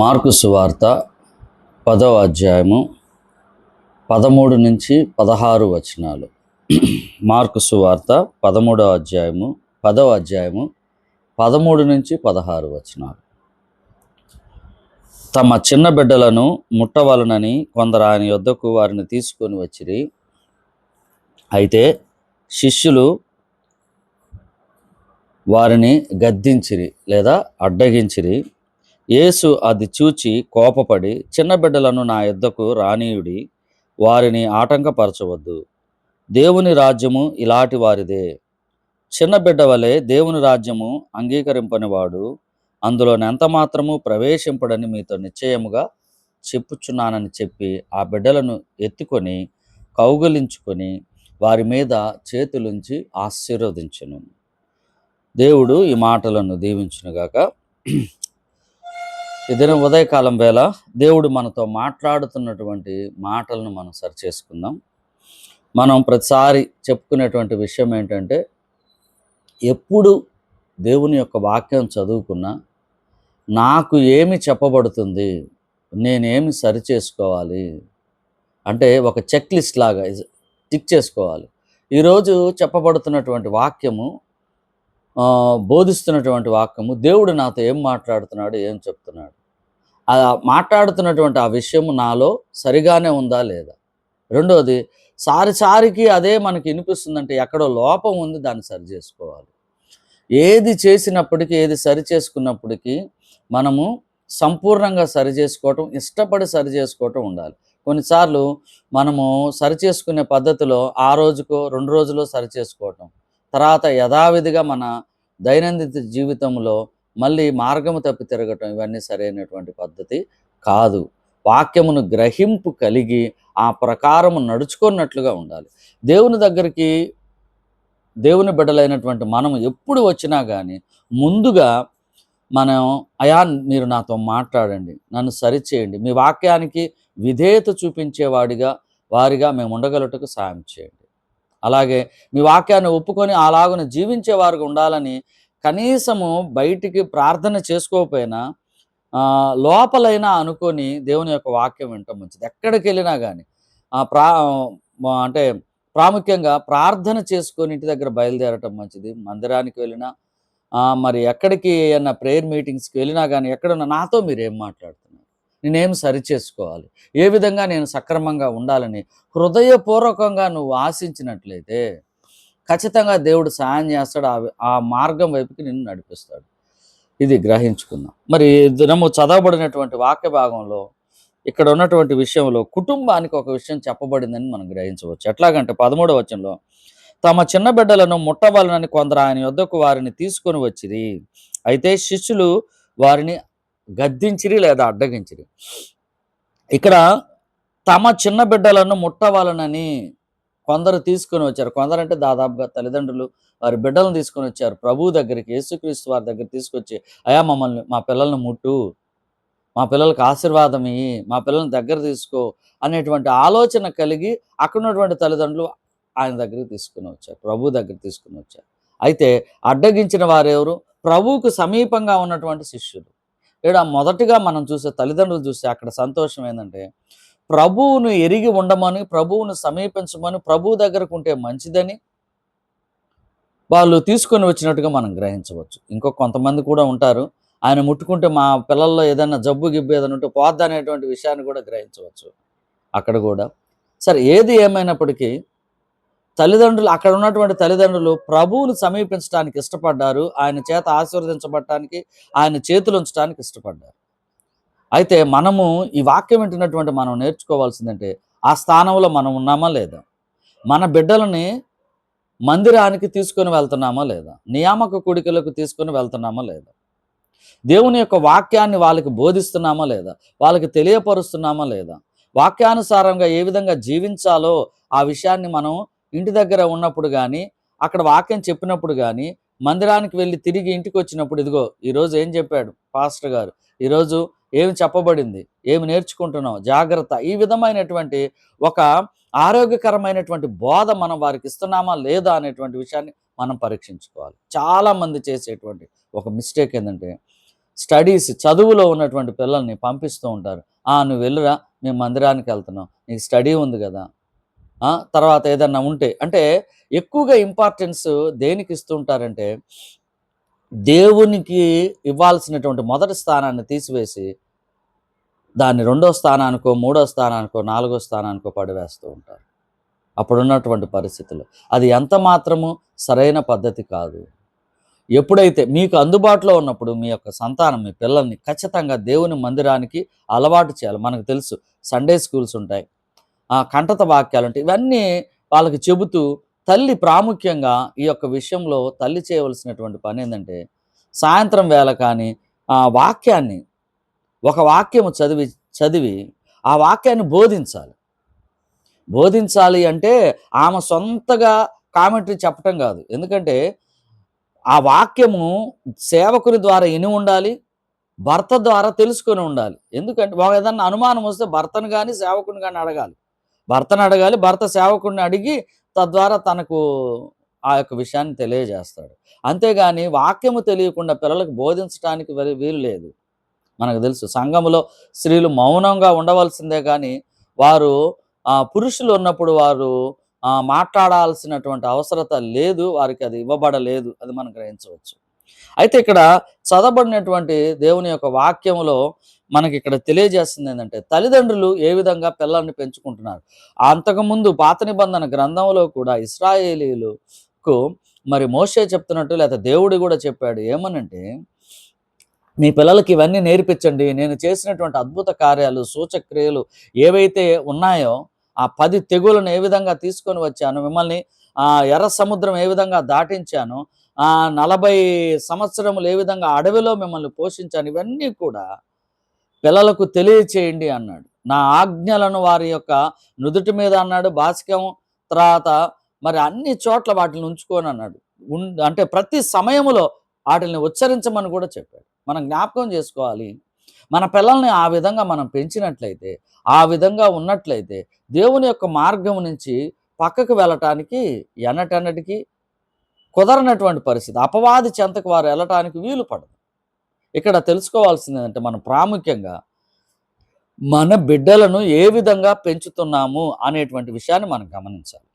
Mark సువార్త 10వ అధ్యాయము 13 నుంచి 16 వచనాలు. మార్కు సువార్త 13వ అధ్యాయము 10వ అధ్యాయము 13 నుంచి 16 వచనాలు. తమ చిన్న బిడ్డలను ముట్టవలనని కొందరు ఆయన యొద్దకు వారిని తీసుకొని వచ్చిరి. అయితే శిష్యులు వారిని గద్దించిరి లేదా అడ్డగించిరి. యేసు అది చూచి కోపపడి, చిన్న బిడ్డలను నా యొద్దకు రానీయుడి, వారిని ఆటంకపరచవద్దు, దేవుని రాజ్యము ఇలాంటి వారిదే. చిన్న బిడ్డ వలె దేవుని రాజ్యము అంగీకరింపనివాడు అందులో ఎంత మాత్రము ప్రవేశింపడని మీతో నిశ్చయముగా చెప్పుచున్నానని చెప్పి ఆ బిడ్డలను ఎత్తుకొని కౌగిలించుకొని వారి మీద చేతులుంచి ఆశీర్వదించెను. దేవుడు ఈ మాటలను దీవించునుగాక. ఈ దినం ఉదయకాలం వేళ దేవుడు మనతో మాట్లాడుతున్నటువంటి మాటలను మనం సరిచేసుకుందాం. మనం ప్రతిసారి చెప్పుకునేటువంటి విషయం ఏంటంటే, ఎప్పుడు దేవుని యొక్క వాక్యం చదువుకున్నా నాకు ఏమి చెప్పబడుతుంది, నేనేమి సరిచేసుకోవాలి అంటే ఒక చెక్ లిస్ట్ లాగా టిక్ చేసుకోవాలి. ఈరోజు చెప్పబడుతున్నటువంటి వాక్యము, బోధిస్తున్నటువంటి వాక్యము, దేవుడు నాతో ఏం మాట్లాడుతున్నాడు, ఏం చెప్తున్నాడు, ఆ మాట్లాడుతున్నటువంటి ఆ విషయము నాలో సరిగానే ఉందా లేదా. రెండోది, సారికి అదే మనకి వినిపిస్తుందంటే ఎక్కడో లోపం ఉంది, దాన్ని సరి చేసుకోవాలి. ఏది చేసినప్పటికీ, ఏది సరి చేసుకున్నప్పటికీ మనము సంపూర్ణంగా సరి చేసుకోవటం, ఇష్టపడి సరి చేసుకోవటం ఉండాలి. కొన్నిసార్లు మనము సరి చేసుకునే పద్ధతిలో ఆ రోజుకో 2 రోజులో సరి చేసుకోవటం, తర్వాత యథావిధిగా మన దైనందిన జీవితంలో మళ్ళీ మార్గము తప్పి తిరగటం, ఇవన్నీ సరైనటువంటి పద్ధతి కాదు. వాక్యమును గ్రహింపు కలిగి ఆ ప్రకారము నడుచుకున్నట్లుగా ఉండాలి. దేవుని దగ్గరికి దేవుని బిడ్డలైనటువంటి మనం ఎప్పుడు వచ్చినా కానీ ముందుగా మనం, అయా మీరు నాతో మాట్లాడండి, నన్ను సరిచేయండి, మీ వాక్యానికి విధేయత వారిగా మేము ఉండగలటకు సాయం చేయండి. అలాగే మీ వాక్యాన్ని ఒప్పుకొని అలాగున జీవించేవారుగా ఉండాలని కనీసము బయటికి ప్రార్థన చేసుకోకపోయినా లోపలైనా అనుకొని దేవుని యొక్క వాక్యం వినటం మంచిది. ఎక్కడికి వెళ్ళినా కానీ అంటే ప్రాముఖ్యంగా ప్రార్థన చేసుకొని ఇంటి దగ్గర బయలుదేరటం మంచిది. మందిరానికి వెళ్ళినా, మరి ఎక్కడికి ఏమన్నా ప్రేయర్ మీటింగ్స్కి వెళ్ళినా కానీ, ఎక్కడున్నా నాతో మీరు ఏం మాట్లాడుతున్నారు, నేనేం సరిచేసుకోవాలి, ఏ విధంగా నేను సక్రమంగా ఉండాలని హృదయపూర్వకంగా నువ్వు ఆశించినట్లయితే ఖచ్చితంగా దేవుడు సాయం చేస్తాడు. ఆ మార్గం వైపుకి నిన్ను నడిపిస్తాడు. ఇది గ్రహించుకుందాం. మరి దినము చదవబడినటువంటి వాక్య భాగంలో ఇక్కడ ఉన్నటువంటి విషయంలో కుటుంబానికి ఒక విషయం చెప్పబడిందని మనం గ్రహించవచ్చు. ఎట్లాగంటే 13వ వచనంలో, తమ చిన్న బిడ్డలను ముట్టవలనని కొందరు ఆయన యొద్దకు వారిని తీసుకొని వచ్చిరి. అయితే శిష్యులు వారిని గద్దించిరి లేదా అడ్డగించిరి. ఇక్కడ తమ చిన్న బిడ్డలను ముట్టవలనని కొందరు తీసుకొని వచ్చారు. కొందరంటే దాదాపుగా తల్లిదండ్రులు వారి బిడ్డలను తీసుకొని వచ్చారు ప్రభువు దగ్గరికి, యేసుక్రీస్తు వారి దగ్గర తీసుకొచ్చి, అయా మా పిల్లల్ని ముట్టు, మా పిల్లలకు ఆశీర్వాదం ఇయ్యి, మా పిల్లల్ని దగ్గర తీసుకో అనేటువంటి ఆలోచన కలిగి అక్కడ ఉన్నటువంటి తల్లిదండ్రులు ఆయన దగ్గరికి తీసుకుని వచ్చారు, ప్రభు దగ్గర తీసుకుని వచ్చారు. అయితే అడ్డగించిన వారెవరు? ప్రభువుకు సమీపంగా ఉన్నటువంటి శిష్యులు. ఇక్కడ మొదటిగా మనం చూసే తల్లిదండ్రులు చూస్తే అక్కడ సంతోషం ఏంటంటే, ప్రభువును ఎరిగి ఉండమని, ప్రభువును సమీపించమని, ప్రభువు దగ్గరకు ఉంటే మంచిదని వాళ్ళు తీసుకొని వచ్చినట్టుగా మనం గ్రహించవచ్చు. కొంతమంది కూడా ఉంటారు, ఆయన ముట్టుకుంటే మా పిల్లల్లో ఏదైనా జబ్బు గిబ్బు ఏదైనా ఉంటే పోద్ది అనేటువంటి విషయాన్ని కూడా గ్రహించవచ్చు అక్కడ కూడా. సరే, ఏది ఏమైనప్పటికీ అక్కడ ఉన్నటువంటి తల్లిదండ్రులు ప్రభువును సమీపించడానికి ఇష్టపడ్డారు, ఆయన చేత ఆశీర్వదించబడటానికి, ఆయన చేతులు ఉంచడానికి ఇష్టపడ్డారు. అయితే మనము ఈ వాక్యం వింటున్నటువంటి మనం నేర్చుకోవాల్సిందంటే, ఆ స్థానంలో మనం ఉన్నామా లేదా, మన బిడ్డలని మందిరానికి తీసుకొని వెళ్తున్నామా లేదా, నియామక కూడికలకు తీసుకొని వెళ్తున్నామా లేదా, దేవుని యొక్క వాక్యాన్ని వాళ్ళకి బోధిస్తున్నామా లేదా, వాళ్ళకి తెలియపరుస్తున్నామా లేదా, వాక్యానుసారంగా ఏ విధంగా జీవించాలో ఆ విషయాన్ని మనం ఇంటి దగ్గర ఉన్నప్పుడు కానీ, అక్కడ వాక్యం చెప్పినప్పుడు కానీ, మందిరానికి వెళ్ళి తిరిగి ఇంటికి వచ్చినప్పుడు, ఇదిగో ఈరోజు ఏం చెప్పాడు పాస్టర్ గారు, ఈరోజు ఏమి చెప్పబడింది, ఏమి నేర్చుకుంటున్నాం, జాగ్రత్త, ఈ విధమైనటువంటి ఒక ఆరోగ్యకరమైనటువంటి బోధ మనం వారికి ఇస్తున్నామా లేదా అనేటువంటి విషయాన్ని మనం పరీక్షించుకోవాలి. చాలామంది చేసేటువంటి ఒక మిస్టేక్ ఏంటంటే, స్టడీస్ చదువులో ఉన్నటువంటి పిల్లల్ని పంపిస్తూ ఉంటారు. నువ్వు వెళ్ళురా, మేము మందిరానికి వెళ్తున్నాం, నీకు స్టడీ ఉంది కదా, తర్వాత ఏదన్నా ఉంటే అంటే ఎక్కువగా ఇంపార్టెన్స్ దేనికి ఇస్తూ ఉంటారంటే దేవునికి ఇవ్వాల్సినటువంటి మొదటి స్థానాన్ని తీసివేసి దాన్ని రెండో స్థానానికో, మూడో స్థానానికో, నాలుగో స్థానానికో పడివేస్తూ ఉంటారు. అప్పుడున్నటువంటి పరిస్థితులు అది ఎంత మాత్రము సరైన పద్ధతి కాదు. ఎప్పుడైతే మీకు అందుబాటులో ఉన్నప్పుడు మీ యొక్క సంతానం, మీ పిల్లల్ని ఖచ్చితంగా దేవుని మందిరానికి అలవాటు చేయాలి. మనకు తెలుసు సండే స్కూల్స్ ఉంటాయి, కంటత వాక్యాలుంటాయి. ఇవన్నీ వాళ్ళకి చెబుతూ తల్లి ప్రాముఖ్యంగా ఈ యొక్క విషయంలో తల్లి చేయవలసినటువంటి పనేందంటే, సాయంత్రం వేళ కానీ వాక్యాన్ని ఒక వాక్యము చదివి ఆ వాక్యాన్ని బోధించాలి. బోధించాలి అంటే ఆమె సొంతగా కామెంటరీ చెప్పటం కాదు. ఎందుకంటే ఆ వాక్యము సేవకుని ద్వారా ఇని ఉండాలి, భర్త ద్వారా తెలుసుకొని ఉండాలి. ఎందుకంటే ఏదన్నా అనుమానం వస్తే భర్తను గాని, సేవకుని గాని అడగాలి. భర్తను అడగాలి, భర్త సేవకుడిని అడిగి తద్వారా తనకు ఆ యొక్క విషయాన్ని తెలియజేస్తాడు. అంతేగాని వాక్యము తెలియకుండా పిల్లలకు బోధించడానికి వీలు లేదు. మనకు తెలుసు సంఘములో స్త్రీలు మౌనంగా ఉండవలసిందే కానీ వారు పురుషులు ఉన్నప్పుడు వారు మాట్లాడాల్సినటువంటి అవసరత లేదు, వారికి అది ఇవ్వబడలేదు, అది మనం గ్రహించవచ్చు. అయితే ఇక్కడ చదవబడినటువంటి దేవుని యొక్క వాక్యములో మనకి ఇక్కడ తెలియజేస్తుంది ఏంటంటే తల్లిదండ్రులు ఏ విధంగా పిల్లల్ని పెంచుకుంటున్నారు. అంతకుముందు పాత నిబంధన గ్రంథంలో కూడా ఇశ్రాయేలీయులకు మరి మోషే చెప్తున్నట్టు లేదా దేవుడు కూడా చెప్పాడు ఏమనంటే, మీ పిల్లలకి ఇవన్నీ నేర్పించండి, నేను చేసినటువంటి అద్భుత కార్యాలు సూచక్రియలు ఏవైతే ఉన్నాయో ఆ 10 తెగులను ఏ విధంగా తీసుకొని వచ్చాను, మిమ్మల్ని ఎర్ర సముద్రం ఏ విధంగా దాటించాను, 40 సంవత్సరములు ఏ విధంగా అడవిలో మిమ్మల్ని పోషించాను, ఇవన్నీ కూడా పిల్లలకు తెలియచేయండి అన్నాడు. నా ఆజ్ఞలను వారి యొక్క నుదుటి మీద అన్నాడు, బాసికం తర్వాత మరి అన్ని చోట్ల వాటిని ఉంచుకొని అన్నాడు. అంటే ప్రతి సమయములో వాటిని ఉచ్చరించమని కూడా చెప్పాడు. మనం జ్ఞాపకం చేసుకోవాలి, మన పిల్లల్ని ఆ విధంగా మనం పెంచినట్లయితే, ఆ విధంగా ఉన్నట్లయితే దేవుని యొక్క మార్గం నుంచి పక్కకు వెళ్ళటానికి ఎన్నటన్నటికీ కుదరనటువంటి పరిస్థితి, అపవాది చెంతకు వారు వెళ్ళటానికి వీలు పడదు. ఇక్కడ తెలుసుకోవాల్సింది ఏంటంటే మనం ప్రాముఖ్యంగా మన బిడ్డలను ఏ విధంగా పెంచుతున్నాము అనేటువంటి విషయాన్ని మనం గమనించాలి.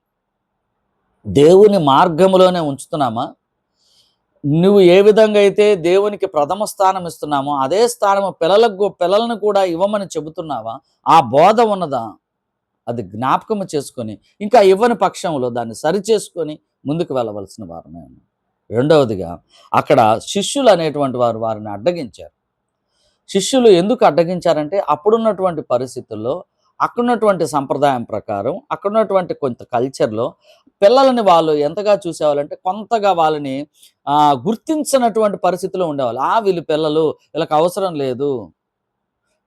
దేవుని మార్గములోనే ఉంచుతున్నామా? నువ్వు ఏ విధంగా అయితే దేవునికి ప్రథమ స్థానం ఇస్తున్నామో అదే స్థానము పిల్లలను కూడా ఇవ్వమని చెబుతున్నావా? ఆ బోధ ఉన్నదా? అది జ్ఞాపకము చేసుకొని ఇంకా ఇవ్వని పక్షంలో దాన్ని సరిచేసుకొని ముందుకు వెళ్ళవలసిన వారమే. రెండవదిగా అక్కడ శిష్యులు అనేటువంటి వారు వారిని అడ్డగించారు. శిష్యులు ఎందుకు అడ్డగించారంటే అప్పుడున్నటువంటి పరిస్థితుల్లో, అక్కడున్నటువంటి సంప్రదాయం ప్రకారం, అక్కడున్నటువంటి కొంత కల్చర్లో పిల్లలని వాళ్ళు ఎంతగా చూసేవాళ్ళంటే కొంతగా వాళ్ళని గుర్తించినటువంటి పరిస్థితిలో ఉండేవాళ్ళు. వీళ్ళు పిల్లలు, వీళ్ళకి అవసరం లేదు.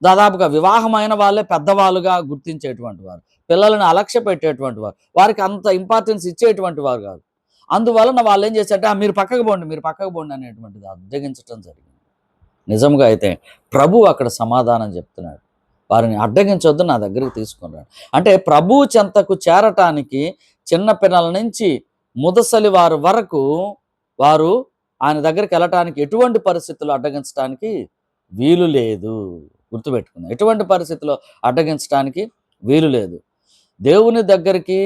దాదాపుగా వివాహమైన వాళ్ళే పెద్దవాళ్ళుగా గుర్తించేటువంటి వారు, పిల్లలను అలక్ష్య పెట్టేటువంటి వారు, వారికి అంత ఇంపార్టెన్స్ ఇచ్చేటువంటి వారు కాదు. అందువలన వాళ్ళు ఏం చేశారంటే మీరు పక్కకు పోండి అనేటువంటిది అడ్డగించటం జరిగింది. నిజంగా అయితే ప్రభు అక్కడ సమాధానం చెప్తున్నాడు, వారిని అడ్డగించొద్దు, నా దగ్గరికి తీసుకున్నాడు. అంటే ప్రభు చెంతకు చేరటానికి చిన్న పిల్లల నుంచి ముదసలి వారి వరకు వారు ఆయన దగ్గరికి వెళ్ళటానికి ఎటువంటి పరిస్థితుల్లో అడ్డగించడానికి వీలు లేదు. గుర్తుపెట్టుకుందాం, ఎటువంటి పరిస్థితుల్లో అడ్డగించడానికి వీలు లేదు. దేవుని దగ్గరికి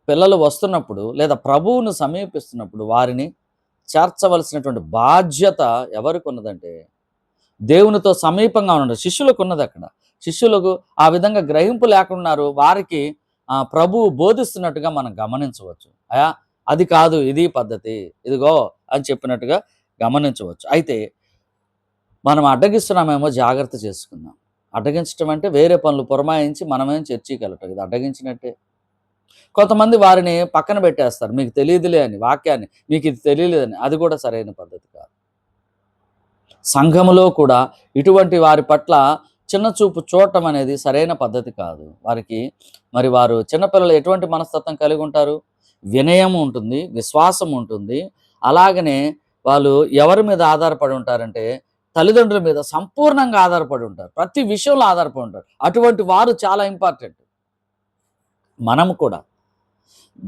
పిల్లలు వస్తున్నప్పుడు లేదా ప్రభువును సమీపిస్తున్నప్పుడు వారిని చేర్చవలసినటువంటి బాధ్యత ఎవరికి ఉన్నదంటే దేవునితో సమీపంగా ఉండదు. శిష్యులకు ఉన్నది. అక్కడ శిష్యులకు ఆ విధంగా గ్రహింపు లేకున్నారు, వారికి ప్రభువు బోధిస్తున్నట్టుగా మనం గమనించవచ్చు. అది కాదు, ఇది పద్ధతి, ఇదిగో అని చెప్పినట్టుగా గమనించవచ్చు. అయితే మనం అడ్డగిస్తున్నామేమో జాగ్రత్త చేసుకుందాం. అడ్డగించడం అంటే వేరే పనులు పురమాయించి మనమేం చర్చికి వెళ్ళటం, ఇది అడ్డగించినట్టే. కొంతమంది వారిని పక్కన పెట్టేస్తారు, మీకు తెలియదులే అని, వాక్యాన్ని మీకు ఇది తెలియలేదని. అది కూడా సరైన పద్ధతి కాదు. సంఘములో కూడా ఇటువంటి వారి పట్ల చిన్న చూపు చూడటం అనేది సరైన పద్ధతి కాదు. వారు చిన్నపిల్లలు ఎటువంటి మనస్తత్వం కలిగి ఉంటారు? వినయం ఉంటుంది, విశ్వాసం ఉంటుంది. అలాగనే వాళ్ళు ఎవరి మీద ఆధారపడి ఉంటారంటే తల్లిదండ్రుల మీద సంపూర్ణంగా ఆధారపడి ఉంటారు, ప్రతి విషయంలో ఆధారపడి ఉంటారు. అటువంటి వారు చాలా ఇంపార్టెంట్. మనము కూడా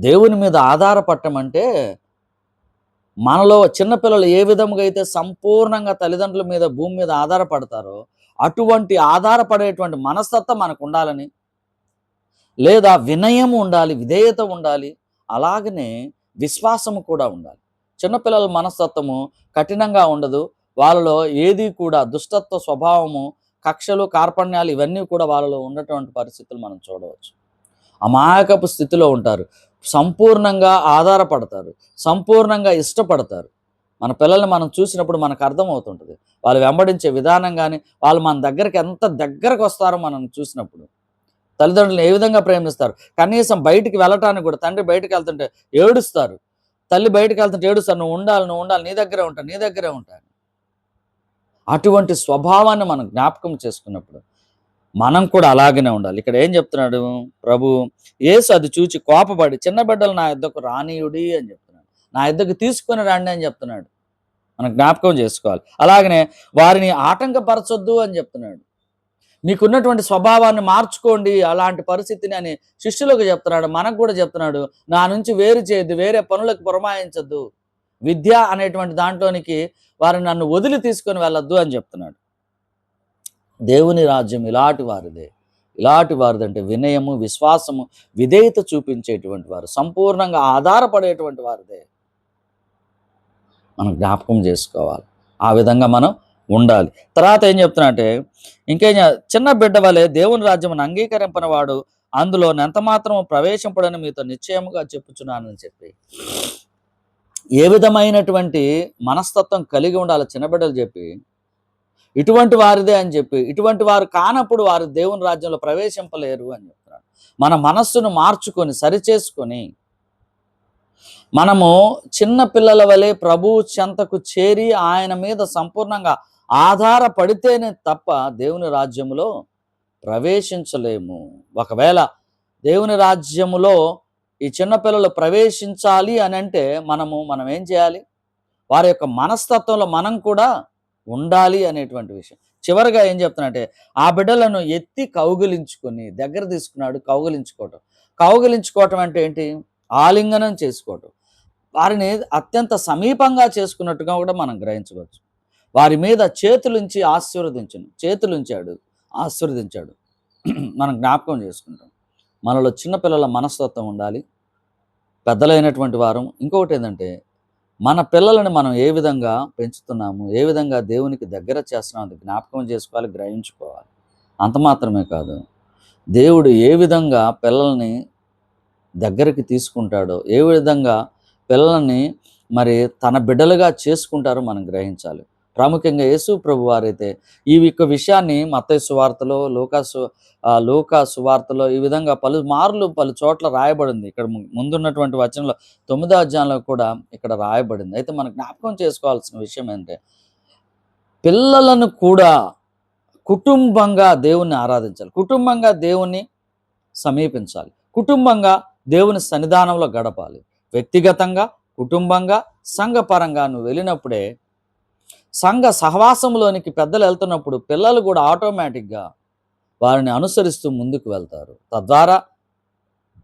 దేవుని మీద ఆధారపడటం అంటే మనలో చిన్నపిల్లలు ఏ విధముగా అయితే సంపూర్ణంగా తల్లిదండ్రుల మీద భూమి మీద ఆధారపడతారో, అటువంటి ఆధారపడేటువంటి మనస్తత్వం మనకు ఉండాలని, లేదా వినయము ఉండాలి, విధేయత ఉండాలి. అలాగనే విశ్వాసము కూడా ఉండాలి. చిన్నపిల్లల మనస్తత్వము కఠినంగా ఉండదు. వాళ్ళలో ఏది కూడా దుష్టత్వ స్వభావము, కక్షలు, కార్పణ్యాలు ఇవన్నీ కూడా వాళ్ళలో ఉన్నటువంటి పరిస్థితులు మనం చూడవచ్చు. అమాయకపు స్థితిలో ఉంటారు. సంపూర్ణంగా ఆధారపడతారు. సంపూర్ణంగా ఇష్టపడతారు. మన పిల్లల్ని మనం చూసినప్పుడు మనకు అర్థమవుతుంటది. వాళ్ళు వెంబడించే విధానం గాని, వాళ్ళు మన దగ్గరికి ఎంత దగ్గరకొస్తారో మనం చూసినప్పుడు. తల్లిదండ్రులను ఏ విధంగా ప్రేమిస్తారు. కనీసం బయటికి వెళ్ళటానికి కూడా తండ్రి బయటికెళ్తుంటే ఏడుస్తారు. తల్లి బయటికెళ్తుంటే ఏడుస్తారు. "నువ్వు ఉండాలి, నువ్వు ఉండాలి. నీ దగ్గరే ఉంటా, నీ దగ్గరే ఉంటా" అని. అటువంటి స్వభావాన్ని మనం జ్ఞాపకం చేసుకున్నప్పుడు మనం కూడా అలాగనే ఉండాలి. ఇక్కడ ఏం చెప్తున్నాడు ప్రభు? యేసు అది చూచి కోపపడి చిన్న బిడ్డలు నా యొద్దకు రానీయుడి అని చెప్తున్నాడు. నా యొద్దకు తీసుకొని రండి అని చెప్తున్నాడు. మనం జ్ఞాపకం చేసుకోవాలి. అలాగనే వారిని ఆటంకపరచొద్దు అని చెప్తున్నాడు. మీకున్నటువంటి స్వభావాన్ని మార్చుకోండి అలాంటి పరిస్థితిని అని శిష్యులకు చెప్తున్నాడు. మనకు కూడా చెప్తున్నాడు. నా నుంచి వేరు చేయొద్దు, వేరే పనులకు పురమాయించొద్దు. విద్య అనేటువంటి దాంట్లోనికి వారిని నన్ను వదిలి తీసుకొని వెళ్ళొద్దు అని చెప్తున్నాడు. దేవుని రాజ్యం ఇలాంటి వారిదే. ఇలాంటి వారిదంటే వినయము, విశ్వాసము, విధేయత చూపించేటువంటి వారు, సంపూర్ణంగా ఆధారపడేటువంటి వారిదే. మనం జ్ఞాపకం చేసుకోవాలి. ఆ విధంగా మనం ఉండాలి. తర్వాత ఏం చెప్తున్నా అంటే ఇంకేం చిన్న బిడ్డ వలె దేవుని రాజ్యమును అంగీకరింపని వాడు అందులో ఎంత మాత్రం ప్రవేశింపడని మీతో నిశ్చయముగా చెప్పుచున్నానని చెప్పి ఏ విధమైనటువంటి మనస్తత్వం కలిగి ఉండాలి చిన్న బిడ్డలు చెప్పి ఇటువంటి వారిదే అని చెప్పి ఇటువంటి వారు కానప్పుడు వారు దేవుని రాజ్యంలో ప్రవేశింపలేరు అని చెప్తున్నాడు. మన మనస్సును మార్చుకొని సరిచేసుకొని మనము చిన్న పిల్లల వలె ప్రభువు చెంతకు చేరి ఆయన మీద సంపూర్ణంగా ఆధారపడితేనే తప్ప దేవుని రాజ్యములో ప్రవేశించలేము. ఒకవేళ దేవుని రాజ్యములో ఈ చిన్నపిల్లలు ప్రవేశించాలి అని అంటే మనం ఏం చేయాలి? వారి యొక్క మనస్తత్వంలో మనం కూడా ఉండాలి అనేటువంటి విషయం. చివరగా ఏం చెప్తున్నంటే ఆ బిడ్డలను ఎత్తి కౌగిలించుకొని దగ్గర తీసుకున్నాడు. కౌగిలించుకోవటం అంటే ఏంటి? ఆలింగనం చేసుకోవటం. వారిని అత్యంత సమీపంగా చేసుకున్నట్టుగా కూడా మనం గ్రహించవచ్చు. వారి మీద చేతులుంచాడు, ఆశీర్వదించాడు. మనం జ్ఞాపకం చేసుకుంటాం. మనలో చిన్నపిల్లల మనస్తత్వం ఉండాలి. పెద్దలైనటువంటి వారం ఇంకొకటి ఏంటంటే మన పిల్లలని మనం ఏ విధంగా పెంచుతున్నాము, ఏ విధంగా దేవునికి దగ్గర చేస్తున్నాం అది జ్ఞాపకం చేసుకోవాలి, గ్రహించుకోవాలి. అంత మాత్రమే కాదు, దేవుడు ఏ విధంగా పిల్లల్ని దగ్గరికి తీసుకుంటాడో, ఏ విధంగా పిల్లల్ని మరి తన బిడ్డలుగా చేసుకుంటారో మనం గ్రహించాలి. ప్రాముఖ్యంగా యేసు ప్రభు వారైతే ఈ యొక్క విషయాన్ని మత్తయి సువార్తలో, లూకా సువార్తలో ఈ విధంగా పలుమార్లు పలు చోట్ల రాయబడింది. ఇక్కడ ముందున్నటువంటి వచనంలో 9వ అధ్యాయంలో కూడా ఇక్కడ రాయబడింది. అయితే మనం జ్ఞాపకం చేసుకోవాల్సిన విషయం ఏంటంటే పిల్లలను కూడా కుటుంబంగా దేవుణ్ణి ఆరాధించాలి. కుటుంబంగా దేవుణ్ణి సమీపించాలి. కుటుంబంగా దేవుని సన్నిధానంలో గడపాలి. వ్యక్తిగతంగా, కుటుంబంగా, సంఘపరంగా నువ్వు వెళ్ళినప్పుడే సంఘ సహవాసంలోనికి పెద్దలు వెళ్తున్నప్పుడు పిల్లలు కూడా ఆటోమేటిక్‌గా వారిని అనుసరిస్తూ ముందుకు వెళ్తారు. తద్వారా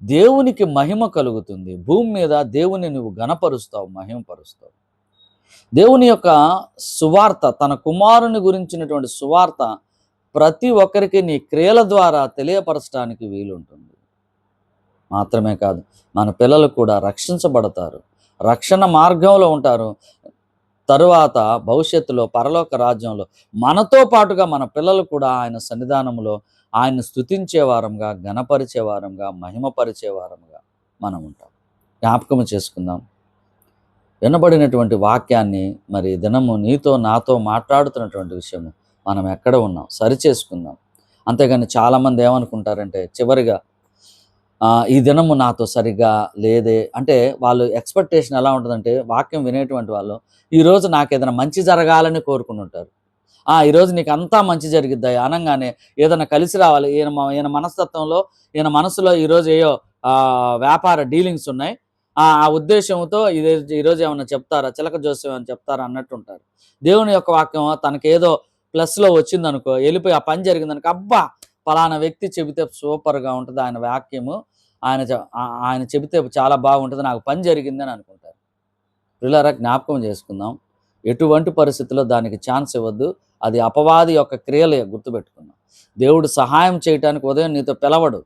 దేవునికి మహిమ కలుగుతుంది. భూమి మీద దేవుని నువ్వు ఘనపరుస్తావు, మహిమపరుస్తావు. దేవుని యొక్క సువార్త, తన కుమారుని గురించినటువంటి సువార్త ప్రతి ఒక్కరికి నీ క్రియల ద్వారా తెలియపరచడానికి వీలుంటుంది. మాత్రమే కాదు, మన పిల్లలు కూడా రక్షించబడతారు. రక్షణ మార్గంలో ఉంటారు. తరువాత భవిష్యత్తులో పరలోక రాజ్యంలో మనతో పాటుగా మన పిల్లలు కూడా ఆయన సన్నిధానంలో ఆయన్ని స్తుతించే వారంగా, ఘనపరిచే వారంగా, మహిమపరిచే వారంగా మనం ఉంటాం. జ్ఞాపకం చేసుకుందాం. వినబడినటువంటి వాక్యాన్ని మరి దినము నీతో నాతో మాట్లాడుతున్నటువంటి విషయము మనం ఎక్కడ ఉన్నాం సరిచేసుకుందాం. అంతేగాని చాలామంది ఏమనుకుంటారంటే చివరిగా ఈ దినము నాతో సరిగ్గా లేదే అంటే వాళ్ళు ఎక్స్‌పెక్టేషన్ ఎలా ఉంటదంటే వాక్యం వినేటువంటి వాళ్ళు ఈరోజు నాకేదైనా మంచి జరగాలని కోరుకుని ఉంటారు. ఈరోజు నీకంతా మంచి జరిగిద్దయ్యా అనంగానే ఏదైనా కలిసి రావాలి. ఈయన మనస్తత్వంలో ఈయన మనసులో ఈరోజు ఏయో వ్యాపార డీలింగ్స్ ఉన్నాయి. ఆ ఉద్దేశ్యంతో ఈరోజు ఏమన్నా చెప్తారా? చిలక జోస్యం అని చెప్తారా అన్నట్టుంటారు. దేవుని యొక్క వాక్యం తనకేదో ప్లస్‌లో వచ్చిందనుకో, ఎళ్ళిపోయి ఆ పని జరిగిందనుకో, అబ్బా! పలానా వ్యక్తి చెబితే సూపర్‌గా ఉంటది ఆయన వాక్యము. ఆయన చెబితే చాలా బాగుంటది. నాకు పని జరిగిందని అనుకుంటారు. ప్రియులారా, జ్ఞాపకం చేసుకుందాం. ఎటువంటి పరిస్థితుల్లో దానికి ఛాన్స్ ఇవ్వద్దు. అది అపవాది యొక్క క్రియలే, గుర్తుపెట్టుకుందాం. దేవుడు సహాయం చేయటానికి ఉదయం నీతో పిలవడు.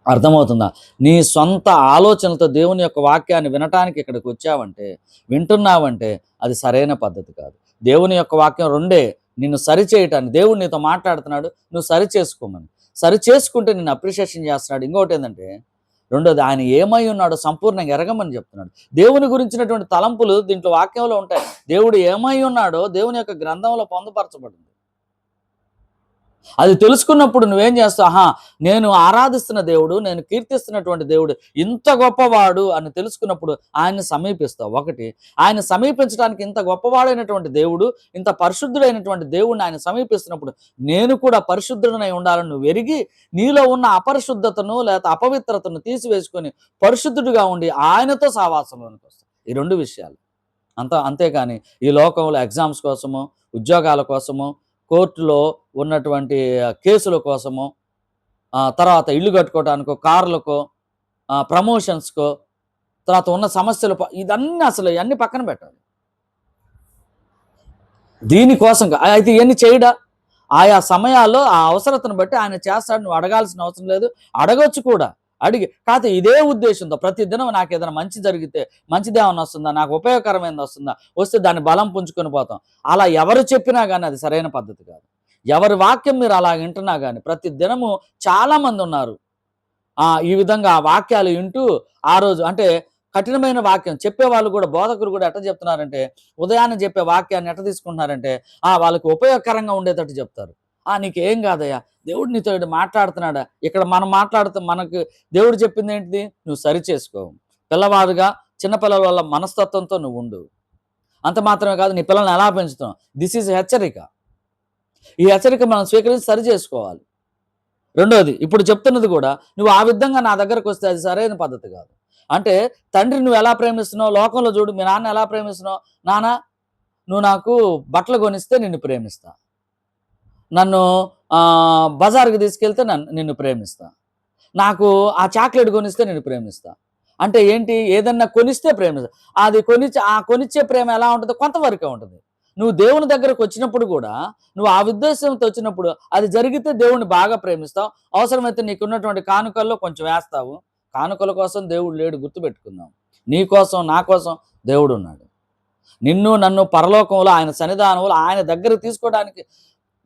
అర్థమవుతుందా? నీ సొంత ఆలోచనలతో దేవుని యొక్క వాక్యాన్ని వినటానికి ఇక్కడికి వచ్చావంటే, వింటున్నావంటే అది సరైన పద్ధతి కాదు. దేవుని యొక్క వాక్యం రెండే, నిన్ను సరిచేయటానికి. దేవుడు నీతో మాట్లాడుతున్నాడు, నువ్వు సరి చేసుకోమని. సరి చేసుకుంటే నిన్ను అప్రిషియేషన్ చేస్తున్నాడు. ఇంకోటి ఏంటంటే, రెండోది ఆయన ఏమై ఉన్నాడో సంపూర్ణంగా ఎరగమని చెప్తున్నాడు. దేవుని గురించినటువంటి తలంపులు దీంట్లో వాక్యంలో ఉంటాయి. దేవుడు ఏమై ఉన్నాడో దేవుని యొక్క గ్రంథంలో పొందుపరచబడింది. అది తెలుసుకున్నప్పుడు నువ్వేం చేస్తావు? నేను ఆరాధిస్తున్న దేవుడు, నేను కీర్తిస్తున్నటువంటి దేవుడు ఇంత గొప్పవాడు అని తెలుసుకున్నప్పుడు ఆయన్ని సమీపిస్తావు. ఒకటి, ఆయన సమీపించడానికి ఇంత గొప్పవాడైనటువంటి దేవుడు, ఇంత పరిశుద్ధుడైనటువంటి దేవుడిని ఆయన సమీపిస్తున్నప్పుడు నేను కూడా పరిశుద్ధుడనై ఉండాలని నువ్వు ఎరిగి, నీలో ఉన్న అపరిశుద్ధతను లేదా అపవిత్రతను తీసివేసుకొని పరిశుద్ధుడిగా ఉండి ఆయనతో సావాసంలోనికి వస్తావు. ఈ రెండు విషయాలు. అంతేకాని ఈ లోకంలో ఎగ్జామ్స్ కోసమో, ఉద్యోగాల కోసమో, కోర్టులో ఉన్నటువంటి కేసుల కోసమో, తర్వాత ఇల్లు కట్టుకోవటానికో, కార్లకో, ప్రమోషన్స్‌కో, తర్వాత ఉన్న సమస్యలు ఇదన్నీ అసలు ఇయన్నీ పక్కన పెట్టాలి. దీనికోసం అయితే ఇవన్నీ చేయడా? ఆయా సమయాల్లో ఆ అవసరతను బట్టి ఆయన చేస్తాడు. నువ్వు అడగాల్సిన అవసరం లేదు. అడగొచ్చు కూడా. కాకపోతే ఇదే ఉద్దేశంతో ప్రతి దినం నాకు ఏదైనా మంచి జరిగితే, మంచిదేమన్నా వస్తుందా, నాకు ఉపయోగకరమైనది వస్తుందా, వస్తే దాన్ని బలం పుంజుకొని పోతాం. అలా ఎవరు చెప్పినా కానీ అది సరైన పద్ధతి కాదు. ఎవరి వాక్యం మీరు అలా వింటున్నా కానీ ప్రతి దినము చాలామంది ఉన్నారు ఈ విధంగా ఆ వాక్యాలు వింటూ ఆ రోజు అంటే కఠినమైన వాక్యం చెప్పేవాళ్ళు కూడా, బోధకులు కూడా ఎట్లా చెప్తున్నారంటే, ఉదయాన్నే చెప్పే వాక్యాన్ని ఎట్లా తీసుకుంటున్నారంటే వాళ్ళకి ఉపయోగకరంగా ఉండేటట్టు చెప్తారు. నీకేం కాదయ్యా, దేవుడు నీతో మాట్లాడుతున్నాడా, ఇక్కడ మనం మనకు దేవుడు చెప్పింది ఏంటిది, నువ్వు సరి చేసుకో. పిల్లవాడుగా చిన్నపిల్లల వల్ల మనస్తత్వంతో నువ్వు ఉండు. అంత మాత్రమే కాదు, నీ పిల్లల్ని ఎలా పెంచుతున్నావు, దిస్ ఈజ్ హెచ్చరిక. ఈ హెచ్చరిక మనం స్వీకరించి సరి చేసుకోవాలి. రెండోది, ఇప్పుడు చెప్తున్నది కూడా, నువ్వు ఆ విధంగా నా దగ్గరకు వస్తే అది సరైన పద్ధతి కాదు. అంటే తండ్రి నువ్వు ఎలా ప్రేమిస్తున్నావు, లోకంలో చూడు మీ నాన్న ఎలా ప్రేమిస్తున్నావు. నాన్న, నువ్వు నాకు బట్టలు కొనిస్తే నిన్ను ప్రేమిస్తా, నన్ను బజార్కి తీసుకెళ్తే నిన్ను ప్రేమిస్తా, నాకు ఆ చాక్లెట్ కొనిస్తే నిన్ను ప్రేమిస్తా. అంటే ఏంటి, ఏదన్నా కొనిస్తే ప్రేమిస్తా. అది కొనిచ్చే ప్రేమ ఎలా ఉంటుందో కొంతవరకే ఉంటుంది. నువ్వు దేవుని దగ్గరకు వచ్చినప్పుడు కూడా, నువ్వు ఆ ఉద్దేశంతో వచ్చినప్పుడు అది జరిగితే దేవుణ్ణి బాగా ప్రేమిస్తావు. అవసరమైతే నీకున్నటువంటి కానుకల్లో కొంచెం వేస్తావు. కానుకల కోసం దేవుడు లేడు, గుర్తుపెట్టుకుందాం. నీ కోసం, నా కోసం దేవుడు ఉన్నాడు. నిన్ను నన్ను పరలోకంలో ఆయన సన్నిధానంలో ఆయన దగ్గరకు తీసుకోవడానికి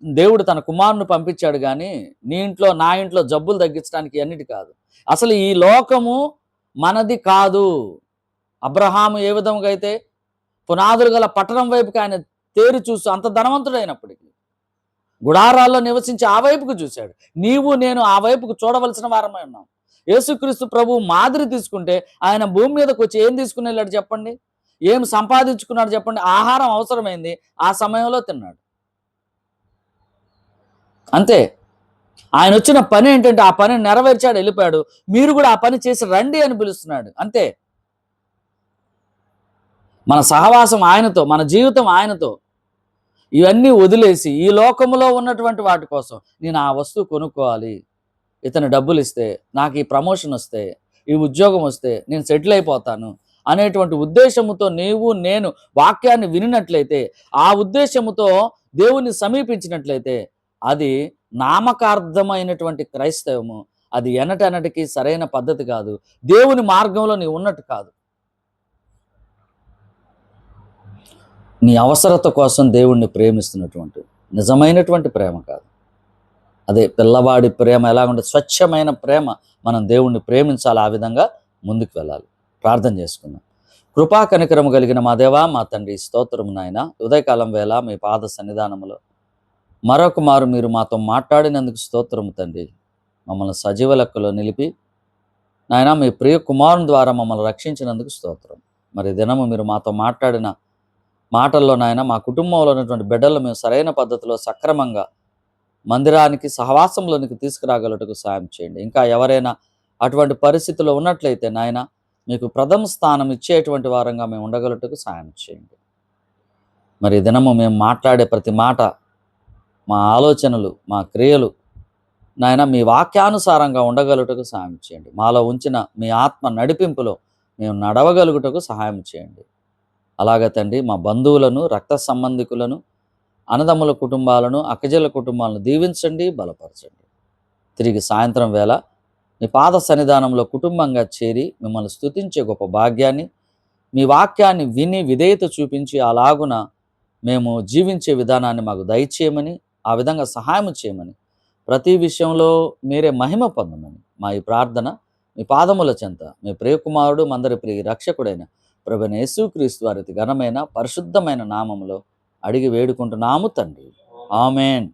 దేవుడు తన కుమారుని పంపించాడు. కానీ నీ ఇంట్లో, నా ఇంట్లో జబ్బులు తగ్గించడానికి అన్నిటి కాదు. అసలు ఈ లోకము మనది కాదు. అబ్రహాము ఏ విధంగా అయితే పునాదులు గల పట్టణం వైపుకి ఆయన తేరి చూస్తూ అంత ధనవంతుడైనప్పటికీ గుడారాల్లో నివసించి ఆ వైపుకు చూశాడు. నీవు నేను ఆ వైపుకు చూడవలసిన వారమై ఉన్నాం. యేసుక్రీస్తు ప్రభు మాదిరి తీసుకుంటే ఆయన భూమి మీదకి వచ్చి ఏం తీసుకుని వెళ్ళాడు చెప్పండి, ఏం సంపాదించుకున్నాడు చెప్పండి. ఆహారం అవసరమైంది, ఆ సమయంలో తిన్నాడు. అంతే. ఆయన వచ్చిన పని ఏంటంటే ఆ పని నెరవేర్చాడు, వెళ్ళిపోయాడు. మీరు కూడా ఆ పని చేసి రండి అని పిలుస్తున్నాడు. అంతే. మన సహవాసం ఆయనతో, మన జీవితం ఆయనతో. ఇవన్నీ వదిలేసి ఈ లోకంలో ఉన్నటువంటి వాటి కోసం నేను ఆ వస్తువు కొనుక్కోవాలి, ఇతను డబ్బులు ఇస్తే, నాకు ఈ ప్రమోషన్ వస్తే, ఈ ఉద్యోగం వస్తే నేను సెటిల్ అయిపోతాను అనేటువంటి ఉద్దేశముతో నీవు నేను వాక్యాన్ని వినినట్లయితే, ఆ ఉద్దేశముతో దేవుని సమీపించినట్లయితే అది నామకార్థమైనటువంటి క్రైస్తవము. అది ఎనటనటికి సరైన పద్ధతి కాదు. దేవుని మార్గంలో నీవు ఉన్నట్టు కాదు. నీ అవసరత కోసం దేవుణ్ణి ప్రేమిస్తున్నటువంటి నిజమైనటువంటి ప్రేమ కాదు. అదే పిల్లవాడి ప్రేమ ఎలా ఉంటుంది, స్వచ్ఛమైన ప్రేమ. మనం దేవుణ్ణి ప్రేమించాలి, ఆ విధంగా ముందుకు వెళ్ళాలి. ప్రార్థన చేసుకుందాం. కృపా కనికరము కలిగిన మా దేవా, మా తండ్రి, స్తోత్రము నాయన. ఉదయకాలం వేళ మీ పాద సన్నిధానంలో మరొక మారు మీరు మాతో మాట్లాడినందుకు స్తోత్రము తండ్రి. మమ్మల్ని సజీవ లెక్కలో నిలిపి నాయన మీ ప్రియ కుమారుని ద్వారా మమ్మల్ని రక్షించినందుకు స్తోత్రం. మరి దినము మీరు మాతో మాట్లాడిన మాటల్లో నాయన మా కుటుంబంలో ఉన్నటువంటి బిడ్డలు మేము సరైన పద్ధతిలో సక్రమంగా మందిరానికి, సహవాసంలోనికి తీసుకురాగలటకు సాయం చేయండి. ఇంకా ఎవరైనా అటువంటి పరిస్థితుల్లో ఉన్నట్లయితే నాయన మీకు ప్రథమ స్థానం ఇచ్చేటువంటి వారంగా మేము ఉండగలటకు సాయం చేయండి. మరి దినము మేము మాట్లాడే ప్రతి మాట, మా ఆలోచనలు, మా క్రియలు నాయన మీ వాక్యానుసారంగా ఉండగలటకు సాయం చేయండి. మాలో ఉంచిన మీ ఆత్మ నడిపింపులో మేము నడవగలుగుటకు సహాయం చేయండి. అలాగే తండ్రి, మా బంధువులను, రక్త సంబంధికులను, అన్నదమ్ముల కుటుంబాలను, అక్కజెల్ల కుటుంబాలను దీవించండి, బలపరచండి. తిరిగి సాయంత్రం వేళ మీ పాద సన్నిధానంలో కుటుంబంగా చేరి మిమ్మల్ని స్తుతించే గొప్ప భాగ్యాన్ని, మీ వాక్యాన్ని విని విధేయత చూపించి అలాగున మేము జీవించే విధానాన్ని మాకు దయచేయమని, ఆ విధంగా సహాయం చేయమని, ప్రతి విషయంలో మీరే మహిమ పొందమని మా ఈ ప్రార్థన మీ పాదముల చెంత మీ ప్రియకుమారుడు మందరి ప్రియ రక్షకుడైన ప్రభువైన యేసుక్రీస్తు వారి ఘనమైన పరిశుద్ధమైన నామములో అడిగి వేడుకుంటున్నాము తండ్రి. ఆమేన్.